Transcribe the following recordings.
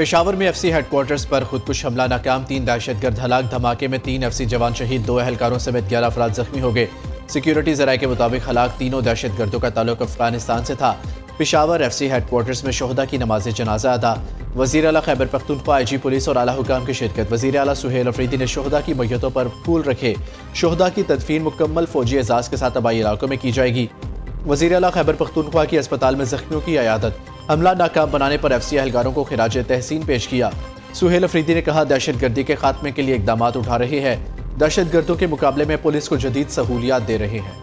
पेशावर में FC headquarters पर खुदकुश हमला नाकाम, 3 दहशतगर्द हलाक। धमाके में 3 एफसी जवान शहीद, 2 एहलकारों समेत 11 अफराद जख्मी हो गए। सिक्योरिटी जराये के मुताबिक हलाक तीनों दहशतगर्दों का ताल्लुक अफगानिस्तान से था। पेशावर एफसी हेडक्वार्टर्स में शोहदा की नमाज जनाजा अदा। वज़ीर आला खैबर पख्तूनख्वा, आईजी पुलिस और आला हुकाम की शिरकत। वज़ीर आला सुहेल अफरीदी ने शोहदा की मैयतों पर फूल रखे। शोहदा की तदफीन मुकम्मल फौजी एजाज के साथ आबाई इलाकों में की जाएगी। वज़ीर आला खैबर पख्तूनख्वा की अस्पताल में जख्मियों की अयादत। हमला नाकाम बनाने पर एफसी एहलकारों को खिराज तहसीन पेश किया। सुहेल अफरीदी ने कहा, दहशतगर्दी के खात्मे के लिए इकदाम उठा रहे हैं। दहशतगर्दों के मुकाबले में पुलिस को जदीद सहूलियात दे रहे हैं।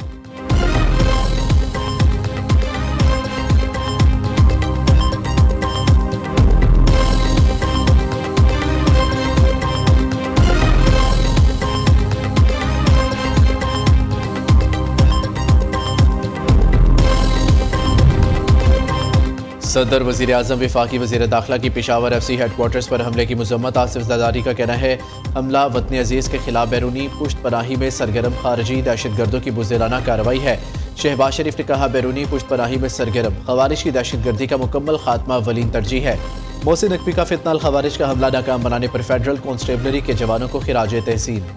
सदर वज़ीर आज़म वफाकी वज़ीर दाखिला की पेशावर एफसी हेडक्वार्टर्स पर हमले की मज़म्मत। आसिफ ज़रदारी का कहना है, हमला वतन अजीज़ के खिलाफ बैरूनी पुश्त पनाही में सरगर्म खारजी दहशतगर्दों की बुज़दिलाना कार्रवाई है। शहबाज शरीफ ने कहा, बैरूनी पुश्त पनाही में सरगर्म खवारिज की दहशतगर्दी का मुकम्मल खात्मा अव्वलीन तरजीह है। मोहसिन नकवी का फितनाल खवारिज का हमला नाकाम बनाने पर फेडरल कॉन्स्टेबलरी के जवानों को खिराज तहसीन।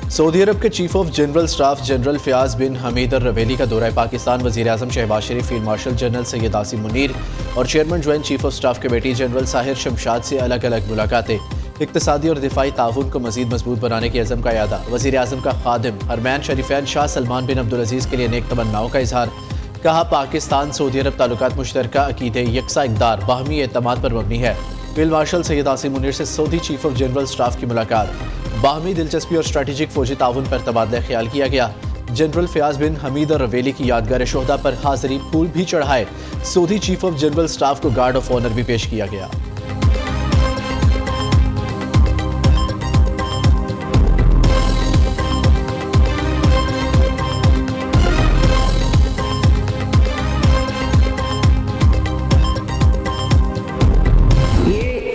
सऊदी अरब के chief of general staff general Fayyad bin Hamed Al Ruwaili का दौरा पाकिस्तान। वज़ीर आज़म Shehbaz Sharif, field marshal general Syed Asim Munir और chairman joint chief of staff committee general Sahir Shamshad से अलग अलग मुलाकातें। इक्तिसादी और दिफाई ताउन को मज़ीद मजबूत बनाने के अज़म का यादा। वज़ीर आज़म का खादिम हरमैन शरीफैन शाह सलमान बिन अब्दुल अजीज़ के लिए नेक तमन्नाओं का इजहार। कहा, पाकिस्तान सऊदी अरब ताल्लुकात मुश्तरका अकीदे यकसा इक़दार बाहमी एतमाद पर मबनी है। फील्ड मार्शल सैयद आसिम मुनीर से Saudi chief of general staff की मुलाकात। बाहमी दिलचस्पी और स्ट्रेटेजिक फौजी ताउन पर तबादला ख्याल किया गया। जनरल फयाज बिन हमीद और रवेली की यादगार शोहदा पर हाजिरी फूल भी चढ़ाए। Saudi chief of general staff को गार्ड ऑफ ऑनर भी पेश किया गया।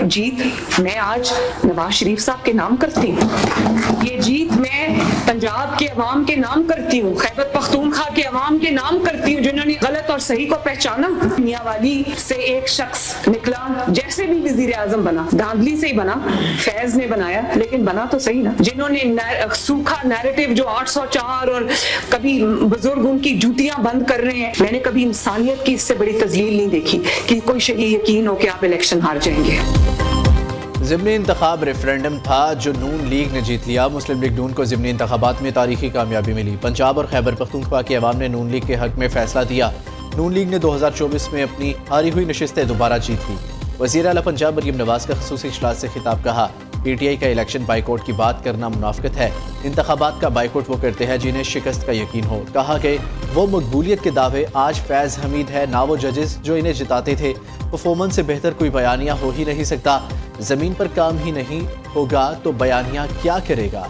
जीत मैं आज नवाज शरीफ साहब के नाम करती हूँ। ये जीत मैं पंजाब के अवाम के नाम करती हूँ, खैबर पख्तूनख्वा के अवाम के नाम करती हूँ, जिन्होंने गलत और सही को पहचाना। मियांवाली से एक शख्स निकला, जैसे भी वजीर आजम बना, धांधली से ही बना, फैज ने बनाया, लेकिन बना तो सही ना। जिन्होंने सूखा नैरेटिव जो 804 और कभी बुजुर्ग उनकी जूतियां बंद कर रहे हैं, मैंने कभी इंसानियत की इससे बड़ी तजलील नहीं देखी कि कोई शही यकीन हो कि आप इलेक्शन हार जाएंगे। ज़िमनी इंतखाब रेफरेंडम था जो नून लीग ने जीत लिया। मुस्लिम लीग नून को ज़िमनी इंतखाबात में तारीखी कामयाबी मिली। पंजाब और खैबर पख्तूनख्वा के अवाम ने नून लीग के हक में फैसला दिया। नून लीग ने 2024 में अपनी हारी हुई नशिस्तें दोबारा जीत ली। वज़ीर आला पंजाब मरियम नवाज का खसूसी इजलास से खिताब। कहा, PTI का इलेक्शन बाइकआउट की बात करना मुनाफिकत है। इंतखाबात का बाइकआउट वो करते हैं जिन्हें शिकस्त का यकीन हो। कहा कि वो मकबूलियत के दावे आज फैज़ हमीद है, ना वो जजेस जो इन्हें जिताते थे। परफॉर्मेंस से बेहतर कोई बयानिया हो ही नहीं सकता। ज़मीन पर काम ही नहीं होगा तो बयानिया क्या करेगा।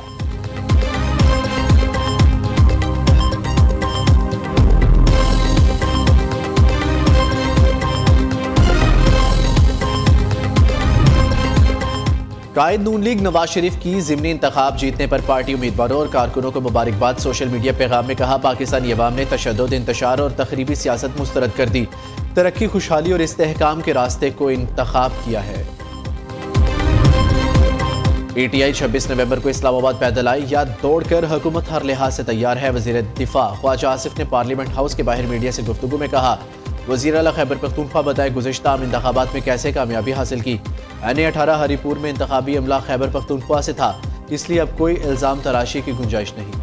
कायद नून लीग नवाज शरीफ की ज़िमनी इंतखाब जीतने पर पार्टी उम्मीदवारों और कारकुनों को मुबारकबाद। सोशल मीडिया पैगाम में कहा, पाकिस्तानी अवाम ने तशद्दुद, इंतशार और तखरीबी सियासत मुस्तरद कर दी। तरक्की, खुशहाली और इस्तेहकाम के रास्ते को इंतखाब किया है। PTI 26 नवंबर को इस्लामाबाद पैदल आई या दौड़कर, हुकूमत हर लिहाज से तैयार है। वज़ीर दिफा ख्वाजा आसिफ ने पार्लियामेंट हाउस के बाहर मीडिया से गुफ्तगू में कहा, वज़ीर आला खैबर पख्तूनख्वा बताए गुज़िश्ता आम इंतखाबात में कैसे कामयाबी हासिल की। NA-18 हरीपुर में इंतखाबी अमला खैबर पख्तूनख्वा से था, इसलिए अब कोई इल्ज़ाम तराशी की गुंजाइश नहीं।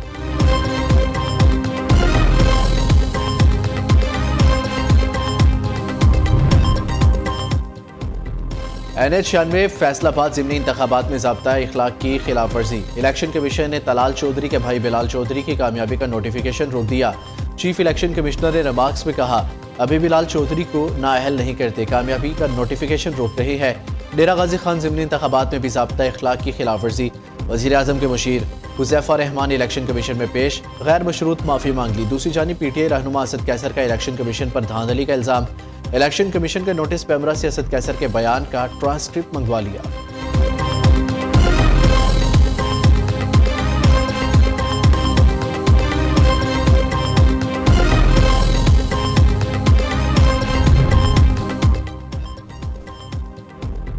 NH-96 फैसलाबाद ज़िमनी इंतखाबात में ज़ाब्ता इखलाक की खिलाफ वर्जी। इलेक्शन कमीशन ने तलाल चौधरी के भाई बिलाल चौधरी की कामयाबी का नोटिफिकेशन रोक दिया। चीफ इलेक्शन कमिश्नर ने रिमार्क्स में कहा, अभी बिलाल चौधरी को नाअहल नहीं करते, कामयाबी का नोटिफिकेशन रोक रही है। डेरा गाजी खान ज़िमनी इंतखाबात में भी ज़ाब्ता इखलाक की खिलाफ वर्जी। वज़ीर आज़म के मुशीर हुज़ैफा रहमान इलेक्शन कमीशन में पेश, गैर मशरूत माफ़ी मांग ली। दूसरी जानिब PTI रहनुमा असद कैसर का इलेक्शन कमीशन पर धांधली का इल्ज़ाम। इलेक्शन कमीशन के नोटिस पे अमरा से असद कैसर के बयान का ट्रांसक्रिप्ट मंगवा लिया।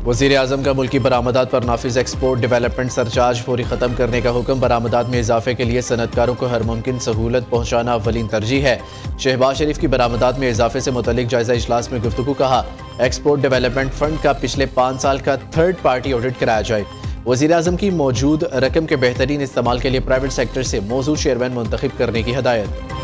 वज़ीर आज़म का मुल्की बरामदात पर नाफिज एक्सपोर्ट डेवलपमेंट सरचार्ज फौरी ख़त्म करने का हुक्म। बरामदात में इजाफे के लिए सनतकारों को हर मुमकिन सहूलत पहुँचाना अव्वलीन तरजीह है। शहबाज शरीफ की बरामदात में इजाफे से मुतल्लिक जायजा इजलास में गुफ्तगू। कहा, एक्सपोर्ट डेवलपमेंट फंड का पिछले 5 साल का थर्ड पार्टी ऑडिट कराया जाए। वज़ीर आज़म की मौजूद रकम के बेहतरीन इस्तेमाल के लिए प्राइवेट सेक्टर से मौजूद चेयरमैन मुंतखब करने की हदायत।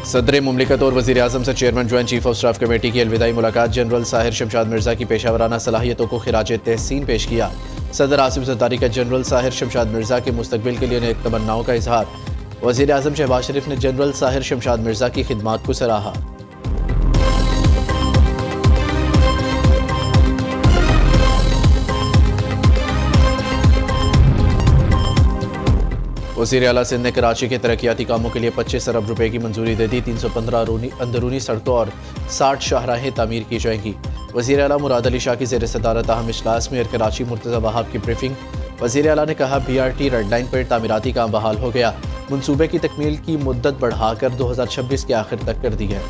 सदर मुमलिकत और वज़ीर आज़म से chairman joint chief of staff committee की अलविदाई मुलाकात। जनरल साहिर शमशाद मिर्ज़ा की पेशावराना सलाहियतों को खिराज तहसीन पेश किया। सदर आसिफ ज़रदारी का जनरल साहिर शमशाद मिर्ज़ा के मुस्तकबिल के लिए नेक तमन्नाओं का इजहार। वज़ीर आज़म शहबाज शरीफ ने जनरल साहिर शमशाद मिर्ज़ा की खिदमात को सराहा। वज़ीर आला सिंध ने कराची के तरक्याती कामों के लिए 25 अरब रुपए की मंजूरी दे दी। 315 अंदरूनी सड़कों और 60 शाहराहें तामीर की जाएंगी। वज़ीर आला मुराद अली शाह की ज़ेर सदारत अहम इजलास में कराची मुर्तज़ा वहाब की ब्रीफिंग। वज़ीर आला ने कहा, BRT रेड लाइन पर तामीराती काम बहाल हो गया। मनसूबे की तकमील की मुद्दत बढ़ाकर 2026 के आखिर तक कर दी है।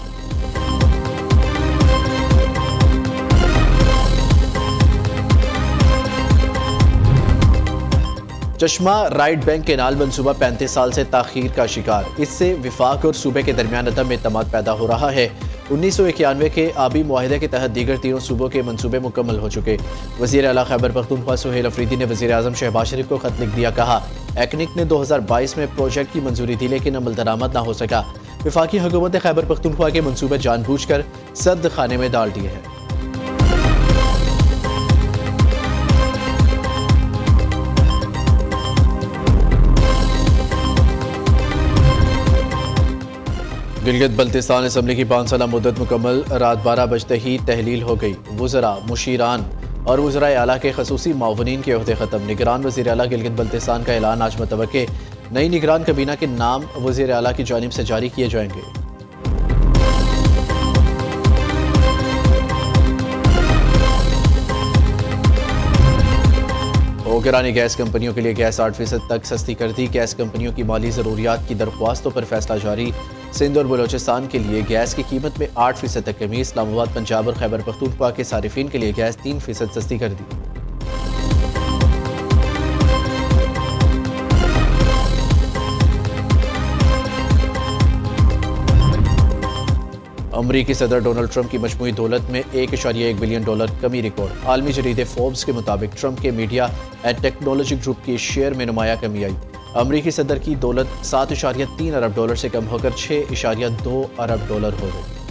चश्मा राइट बैंक केनाल मनसूबा 35 साल से ताखीर का शिकार। इससे विफाक और सूबे के दरमियान अदम एतमाद पैदा हो रहा है। 1991 के आबी मुआहिदे के तहत दीगर तीनों सूबों के मनसूबे मुकम्मल हो चुके। वज़ीर आला खैबर पख्तूनख्वा सुहेल अफरीदी ने वज़ीर आज़म शहबाज शरीफ को खत लिख दिया। कहा, एक्निक ने 2022 में प्रोजेक्ट की मंजूरी दी लेकिन अमल दरामद न हो सका। वफाकी हुकूमत ने खैबर पख्तूनख्वा के मनसूबे जानबूझकर सर्द खाने में डाल दिए हैं। गिलगित बल्तिस्तान असम्बली की 5 साला मुद्दत मुकम्मल। रात 12 बजते ही तहलील हो गई। वुज़रा, मुशीरान और वुज़राए आला के खसूसी मावनीन के ओहदे ख़त्म। निगरान वज़ीर आला गिलगित बल्तिस्तान का ऐलान आज मुतवक्के। नई निगरान कबीना के नाम वज़ीर आला की जानिब से जारी किए जाएंगे। ओगरानी गैस कंपनियों के लिए गैस 8% तक सस्ती कर दी। गैस कंपनियों की माली ज़रूरियात की दरख्वास्तों पर फैसला जारी। सिंध और बलोचिस्तान के लिए गैस की कीमत में 8% तक कमी। इस्लामाबाद, पंजाब और खैबर पख्तूनख्वा के सारिफिन के लिए गैस 3% सस्ती कर दी। अमरीकी सदर डोनाल्ड ट्रंप की मजमूई दौलत में $1.1 बिलियन कमी रिकॉर्ड। आलमी जरीदे फोर्ब्स के मुताबिक ट्रंप के मीडिया एंड टेक्नोलॉजी ग्रुप की शेयर में नुमाया कमी आई। अमरीकी सदर की दौलत $7.3 अरब से कम होकर $6.2 अरब हो गई।